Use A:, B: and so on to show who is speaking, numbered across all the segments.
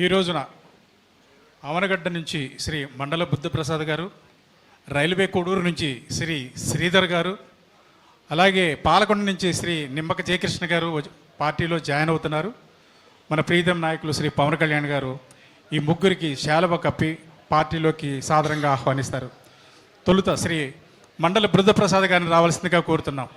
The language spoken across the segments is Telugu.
A: ఈ రోజున అవనగడ్డ నుంచి శ్రీ మండల బుద్ధప్రసాద్ గారు, రైల్వే కోడూరు నుంచి శ్రీ శ్రీధర్ గారు, అలాగే పాలకొండ నుంచి శ్రీ నిమ్మక జయకృష్ణ గారు పార్టీలో జాయిన్ అవుతున్నారు. మన ప్రీతం నాయకులు శ్రీ పవన్ కళ్యాణ్ గారు ఈ ముగ్గురికి శాలువ కప్పి పార్టీలోకి సాదరంగా ఆహ్వానిస్తారు. తొలుత శ్రీ మండల బుద్ధప్రసాద్ గారిని రావాల్సిందిగా కోరుతున్నాం.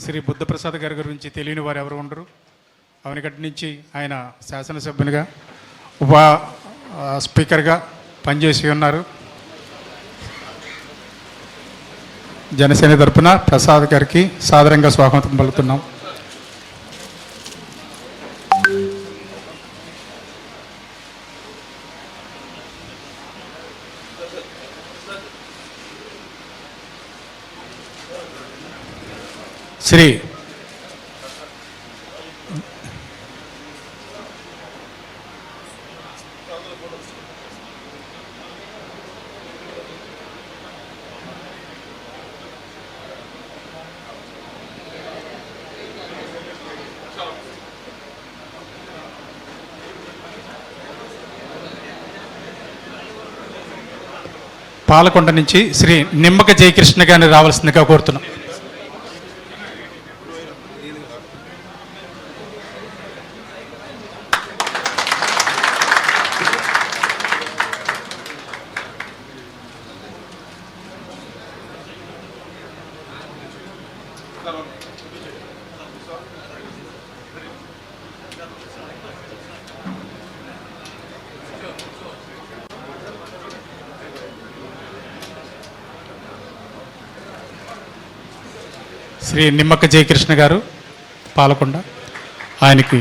A: శ్రీ బుద్ధప్రసాద్ గారి గురించి తెలియని వారు ఎవరు ఉండరు. అవనగడ్డ నుంచి ఆయన శాసనసభ్యునిగా ఉప స్పీకర్గా పనిచేసి ఉన్నారు. జనసేన తరపున ప్రసాద్ గారికి సాదరంగా స్వాగతం పలుకుతున్నాం. శ్రీ పాలకొండ నుంచి శ్రీ నిమ్మక జయకృష్ణ గారిని రావాల్సిందిగా కోరుతున్నాం. శ్రీ నిమ్మక జయకృష్ణ గారు పాలకొండ, ఆయనకి